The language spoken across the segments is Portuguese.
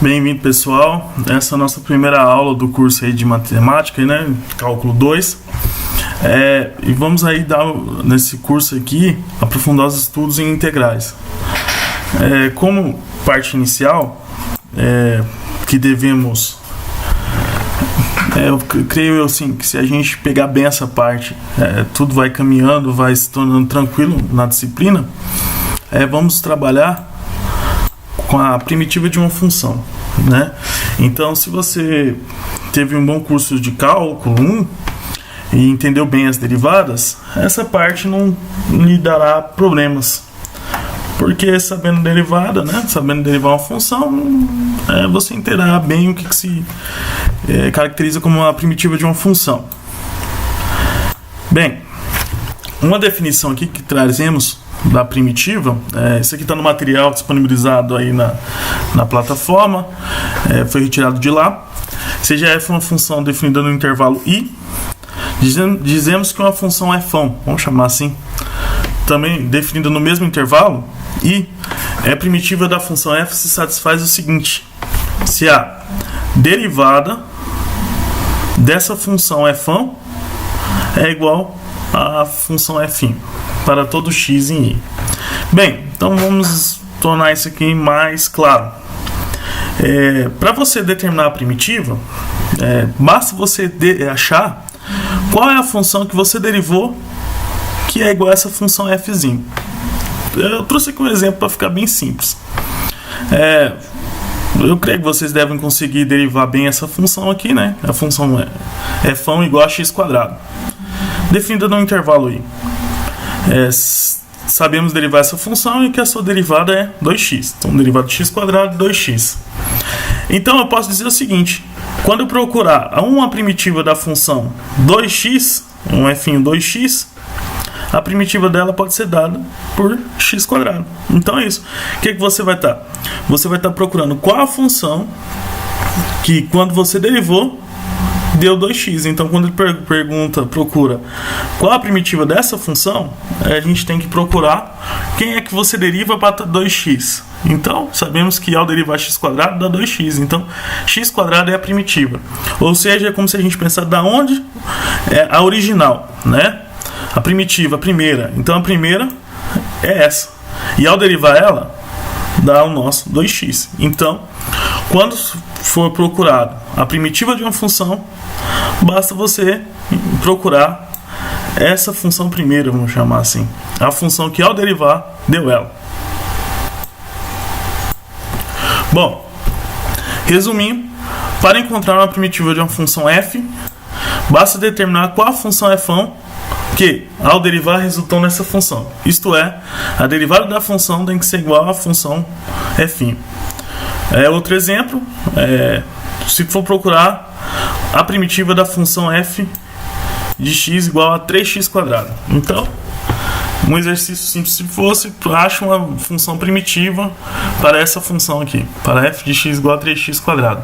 Bem-vindo, pessoal. Essa é a nossa primeira aula do curso aí de matemática, né? Cálculo 2. E vamos aí dar nesse curso aqui aprofundar os estudos em integrais. Como parte inicial, que devemos, eu creio assim que se a gente pegar bem essa parte, tudo vai caminhando, vai se tornando tranquilo na disciplina. Vamos trabalhar com a primitiva de uma função, né? Então, se você teve um bom curso de cálculo 1 e entendeu bem as derivadas, essa parte não lhe dará problemas, porque sabendo derivada, né? Sabendo derivar uma função, você entenderá bem o que se caracteriza como a primitiva de uma função. Bem, uma definição aqui que trazemos da primitiva, isso aqui está no material disponibilizado aí na plataforma, foi retirado de lá. Seja f uma função definida no intervalo i, dizemos que uma função f(, vamos chamar assim, também definida no mesmo intervalo, i, é primitiva da função f se satisfaz o seguinte: se a derivada dessa função f é igual à função f' para todo x em i. Bem, então vamos tornar isso aqui mais claro. Para você determinar a primitiva, basta você achar qual é a função que você derivou que é igual a essa função f'. Eu trouxe aqui um exemplo para ficar bem simples. Eu creio que vocês devem conseguir derivar bem essa função aqui, né? A função f igual a x², definida no intervalo i. Sabemos derivar essa função e que a sua derivada é 2x. Então, derivada de x² de 2x. Então, eu posso dizer o seguinte: quando eu procurar uma primitiva da função 2x, um f 2x, a primitiva dela pode ser dada por x². Então, é isso. O que você vai estar? Você vai estar procurando qual a função que, quando você derivou, deu 2x. Então, quando ele procura qual a primitiva dessa função, a gente tem que procurar quem é que você deriva para 2x. Então, sabemos que ao derivar x² dá 2x. Então, x² é a primitiva. Ou seja, é como se a gente pensasse da onde é a original, né? A primitiva, a primeira. Então, a primeira é essa. E ao derivar ela, dá o nosso 2x. Então, quando for procurado a primitiva de uma função, basta você procurar essa função primeira, vamos chamar assim, a função que ao derivar deu ela. Bom, resumindo, para encontrar uma primitiva de uma função f, basta determinar qual a função f que ao derivar resultou nessa função. Isto é, a derivada da função tem que ser igual à função f'. Outro exemplo, se for procurar a primitiva da função f de x igual a 3x². Então, um exercício simples, se fosse, acha uma função primitiva para essa função aqui, para f de x igual a 3x².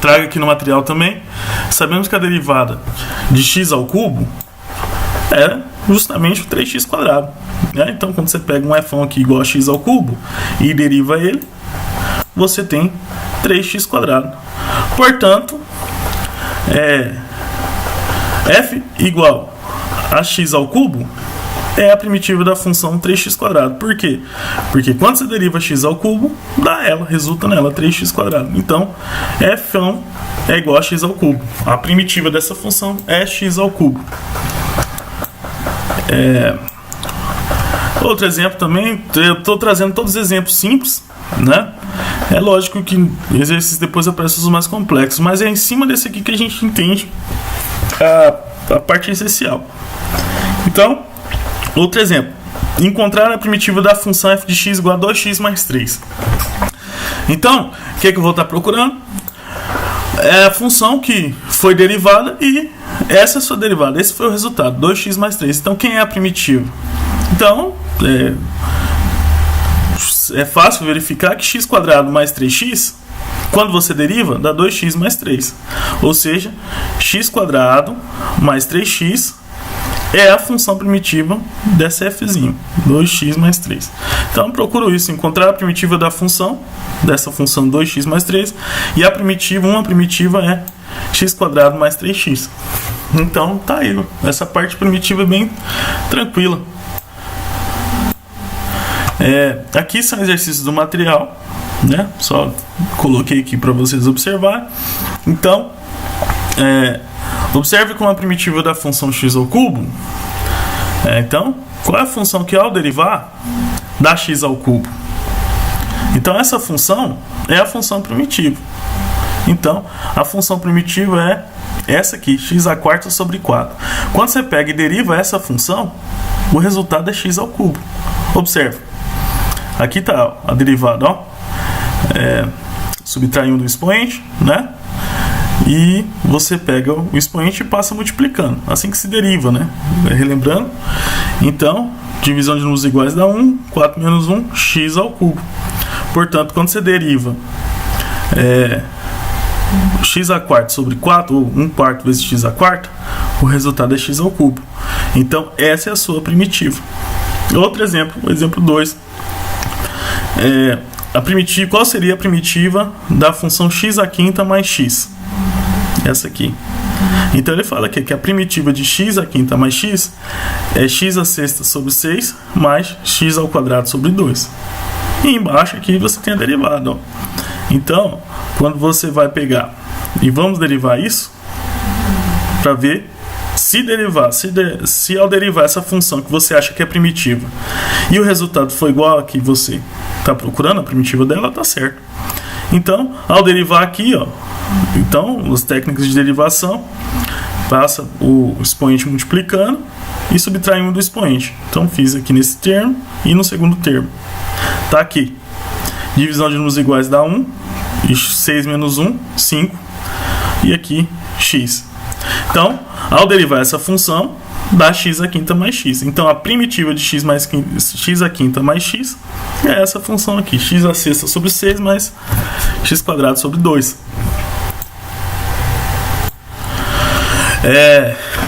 Traga aqui no material também. Sabemos que a derivada de x ao cubo é justamente o 3x². Então, quando você pega um f aqui igual a x ao cubo e deriva ele, você tem 3x². Portanto, f igual a x ao cubo é a primitiva da função 3x². Por quê? Porque quando você deriva x ao cubo, resulta nela 3x². Então, f é igual a x ao cubo. A primitiva dessa função é x ao cubo. Outro exemplo também, eu estou trazendo todos os exemplos simples, né? É lógico que exercícios depois aparecem os mais complexos, mas é em cima desse aqui que a gente entende a parte essencial. Então, outro exemplo: encontrar a primitiva da função f de x igual a 2x mais 3. Então, o que eu vou estar procurando? É a função que foi derivada e essa é a sua derivada. Esse foi o resultado, 2x mais 3. Então, quem é a primitiva? Então, é fácil verificar que x² mais 3x, quando você deriva, dá 2x mais 3. Ou seja, x² mais 3x é a função primitiva dessa fzinho, 2x mais 3. Então, procuro isso, encontrar a primitiva da função, dessa função 2x mais 3, e a primitiva, uma primitiva é x² mais 3x. Então, tá aí, essa parte primitiva é bem tranquila. Aqui são exercícios do material, né? Só coloquei aqui para vocês observarem. Então, observe como a primitiva da função x ao cubo. Então, qual é a função que ao derivar dá x ao cubo? Então, essa função é a função primitiva. Então, a função primitiva é essa aqui, x² sobre 4. Quando você pega e deriva essa função, o resultado é x ao cubo. Observe. Aqui está a derivada, ó. Subtraindo do expoente, né? E você pega o expoente e passa multiplicando. Assim que se deriva, né? Relembrando. Então, divisão de números iguais dá 1. 4 menos 1, x ao cubo. Portanto, quando você deriva x² sobre 4, ou 1/4 vezes x², o resultado é x ao cubo. Então, essa é a sua primitiva. Outro exemplo, o exemplo 2. Qual seria a primitiva da função x² mais x? Essa aqui. Então ele fala aqui que a primitiva de x² mais x é x⁻⁶ sobre 6 mais x² sobre 2. E embaixo aqui você tem a derivada, ó. Então, quando você vai pegar e vamos derivar isso para ver se ao derivar essa função que você acha que é primitiva e o resultado for igual a que você está procurando, a primitiva dela, tá certo. Então, ao derivar aqui, ó, então, as técnicas de derivação, passa o expoente multiplicando e subtraindo do expoente. Então, fiz aqui nesse termo e no segundo termo. Tá aqui. Divisão de números iguais dá 1, e 6 menos 1, 5, e aqui x. Então, ao derivar essa função, dá x² mais x. Então, a primitiva de x² mais x é essa função aqui, x⁻⁶ sobre 6 mais x² sobre 2.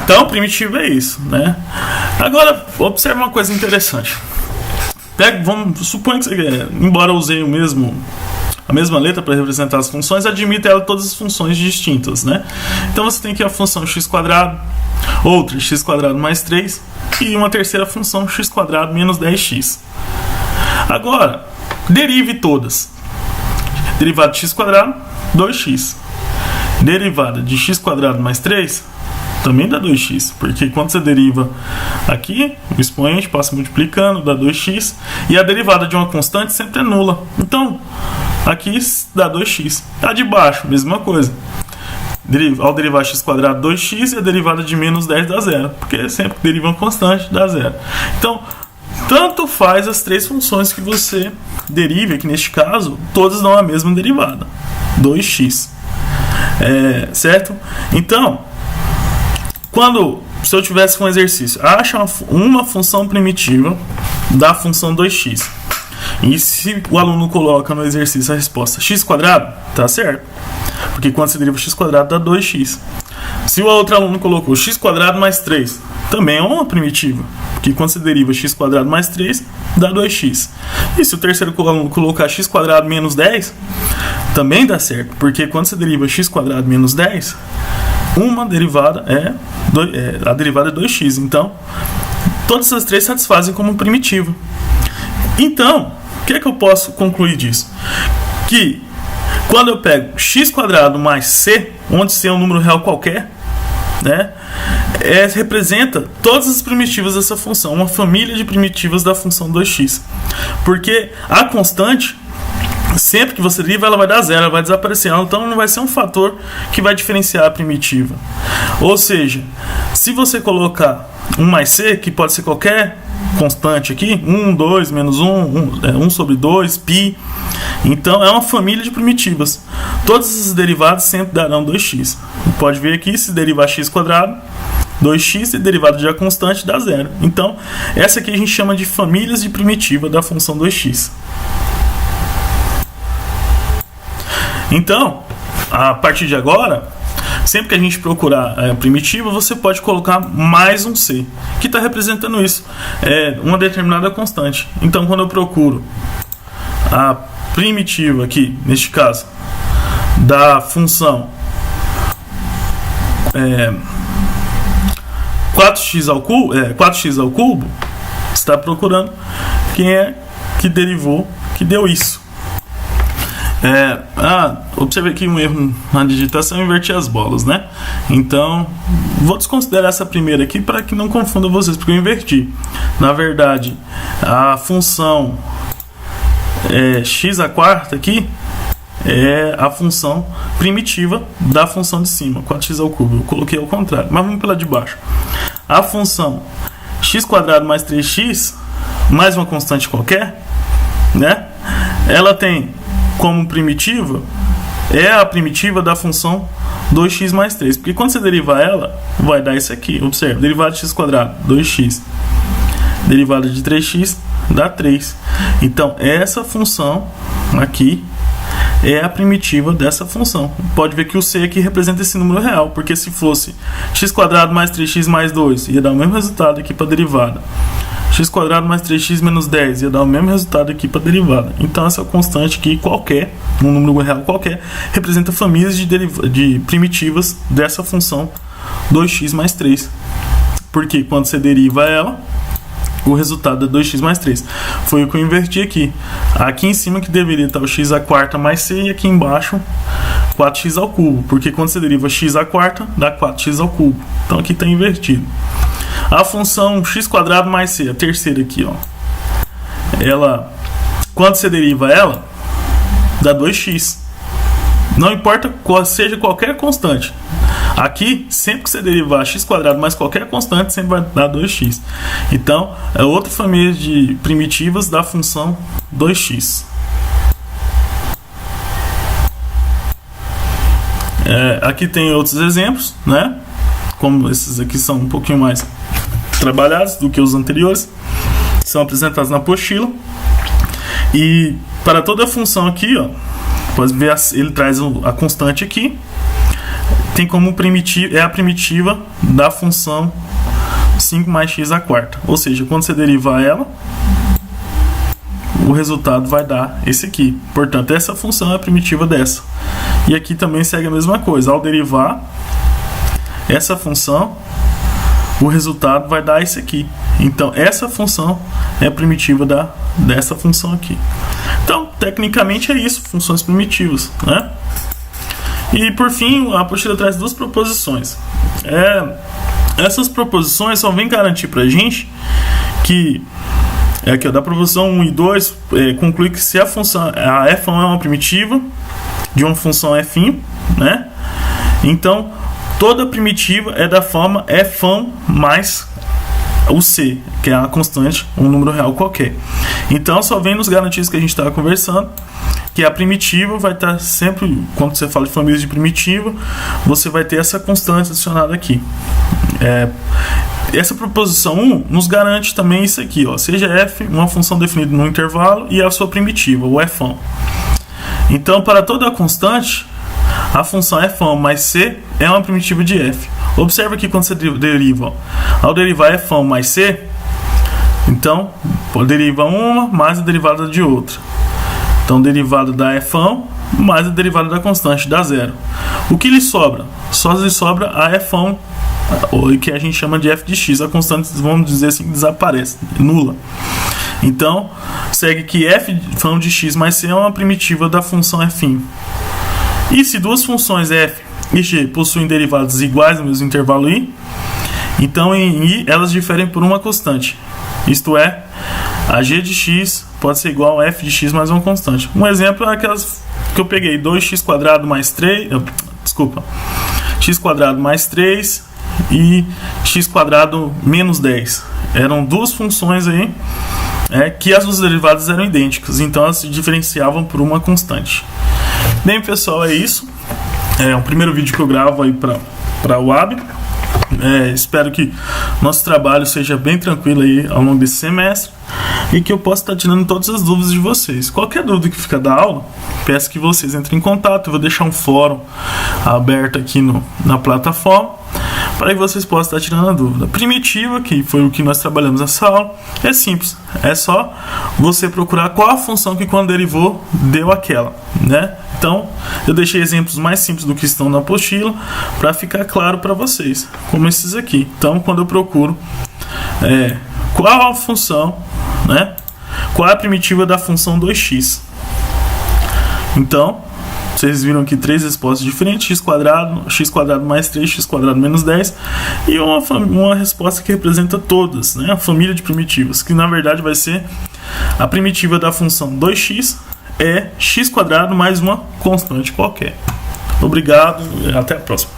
Então, primitivo é isso, né? Agora, observe uma coisa interessante. Suponha que embora eu usei a mesma letra para representar as funções, admite ela todas as funções distintas, né? Então você tem aqui a função x², outra x² mais 3 e uma terceira função x² menos 10x. Agora, derive todas. Derivada de x², 2x. Derivada de x² mais 3 também dá 2x, porque quando você deriva aqui, o expoente passa multiplicando, dá 2x, e a derivada de uma constante sempre é nula. Então, aqui dá 2x. A de baixo, mesma coisa. Ao derivar x², 2x, e a derivada de menos 10 dá 0, porque sempre que deriva uma constante, dá 0. Então, tanto faz as três funções que você derive, que neste caso, todas dão a mesma derivada, 2x. Certo? Então, se eu tivesse com um exercício, acha uma função primitiva da função 2x. E se o aluno coloca no exercício a resposta x², tá certo? Porque quando se deriva x² dá 2x. Se o outro aluno colocou x² mais 3, também é uma primitiva. Porque quando se deriva x² mais 3, dá 2x. E se o terceiro aluno colocar x² menos 10, também dá certo. Porque quando se deriva x² menos 10, uma derivada a derivada é 2x. Então, todas essas três satisfazem como primitiva. Então, o que é que eu posso concluir disso? Que quando eu pego x² mais c, onde c é um número real qualquer, né, representa todas as primitivas dessa função, uma família de primitivas da função 2x. Porque a constante, sempre que você deriva, ela vai dar 0, ela vai desaparecer. Então não vai ser um fator que vai diferenciar a primitiva. Ou seja, se você colocar 1 mais c, que pode ser qualquer constante aqui, 1, 2, menos 1 sobre 2, π. Então é uma família de primitivas. Todas as derivadas sempre darão 2x. Pode ver aqui, se derivar x², 2x, e derivada de a constante dá 0. Então, essa aqui a gente chama de famílias de primitiva da função 2x. Então, a partir de agora, sempre que a gente procurar a primitiva, você pode colocar mais um C, que está representando isso, uma determinada constante. Então, quando eu procuro a primitiva aqui, neste caso, da função 4x ao cubo, está procurando quem é que derivou, que deu isso. Observe aqui um erro na digitação, eu inverti as bolas, né? Então, vou desconsiderar essa primeira aqui para que não confunda vocês, porque eu inverti. Na verdade, a função x à quarta aqui é a função primitiva da função de cima, 4x ao cubo. Eu coloquei ao contrário, mas vamos pela de baixo. A função x² mais 3x, mais uma constante qualquer, né? Ela tem como primitiva, a primitiva da função 2x mais 3. Porque quando você derivar ela, vai dar isso aqui. Observe, derivada de x², 2x. Derivada de 3x dá 3. Então, essa função aqui é a primitiva dessa função. Pode ver que o C aqui representa esse número real, porque se fosse x² mais 3x mais 2, ia dar o mesmo resultado aqui para a derivada. x² mais 3x menos 10 ia dar o mesmo resultado aqui para a derivada. Então, essa constante aqui, qualquer, um número real qualquer, representa famílias de primitivas dessa função 2x mais 3. Porque quando você deriva ela, o resultado é 2x mais 3. Foi o que eu inverti aqui. Aqui em cima que deveria estar o x à quarta mais c, e aqui embaixo 4x ao cubo. Porque quando você deriva x à quarta, dá 4x ao cubo. Então aqui está invertido. A função x² mais c, a terceira aqui, ó. Ela, quando você deriva ela, dá 2x. Não importa qual seja qualquer constante. Aqui, sempre que você derivar x² mais qualquer constante, sempre vai dar 2x. Então, é outra família de primitivas da função 2x. Aqui tem outros exemplos, né? Como esses aqui são um pouquinho mais trabalhados do que os anteriores. São apresentados na apostila. E para toda a função aqui, ó, pode ver, ele traz a constante aqui. Tem como primitiva, a primitiva da função 5 mais x à quarta. Ou seja, quando você derivar ela, o resultado vai dar esse aqui. Portanto, essa função é a primitiva dessa. E aqui também segue a mesma coisa. Ao derivar essa função, o resultado vai dar esse aqui. Então, essa função é a primitiva dessa função aqui. Então, tecnicamente é isso, funções primitivas, né? E por fim, a apostila traz duas proposições. Essas proposições só vêm garantir pra gente que aqui, ó, da proposição 1 e 2 conclui que se a função a f é uma primitiva de uma função f, né? Então, toda primitiva é da forma f mais o c, que é a constante, um número real qualquer. Então, só vem nos garantidos que a gente estava conversando, que a primitiva vai estar sempre, quando você fala de famílias de primitiva, você vai ter essa constante adicionada aqui. Essa proposição 1 nos garante também isso aqui, ó, seja f uma função definida no intervalo e a sua primitiva, o f. Então, para toda constante, a função f mais c é uma primitiva de f. Observa aqui quando você deriva, ó, ao derivar f mais c, então deriva uma mais a derivada de outra. Então, derivada da f mais a derivada da constante dá zero. O que lhe sobra? Só lhe sobra a f, que a gente chama de f de x. A constante, vamos dizer assim, desaparece, nula. Então, segue que f de x mais c é uma primitiva da função f. E se duas funções f e g possuem derivadas iguais no mesmo intervalo i, então em i elas diferem por uma constante. Isto é, a g de x pode ser igual a f de x mais uma constante. Um exemplo é aquelas que eu peguei, 2x² mais 3, x² mais 3 e x² menos 10. Eram duas funções aí que as duas derivadas eram idênticas, então elas se diferenciavam por uma constante. Bem, pessoal, é isso. É o primeiro vídeo que eu gravo aí para o UAB. Espero que nosso trabalho seja bem tranquilo aí ao longo desse semestre e que eu possa estar tirando todas as dúvidas de vocês. Qualquer dúvida que fica da aula, peço que vocês entrem em contato. Eu vou deixar um fórum aberto aqui na plataforma para que vocês possam estar tirando a dúvida. Primitiva, que foi o que nós trabalhamos nessa aula, é simples. É só você procurar qual a função que quando derivou deu aquela, né? Então, eu deixei exemplos mais simples do que estão na apostila para ficar claro para vocês, como esses aqui. Então, quando eu procuro qual a função, né? Qual é a primitiva da função 2x? Então, vocês viram aqui 3 respostas diferentes: x quadrado mais 3, x quadrado menos 10, e uma resposta que representa todas, né? A família de primitivas, que na verdade vai ser a primitiva da função 2x é x quadrado mais uma constante qualquer. Obrigado e até a próxima.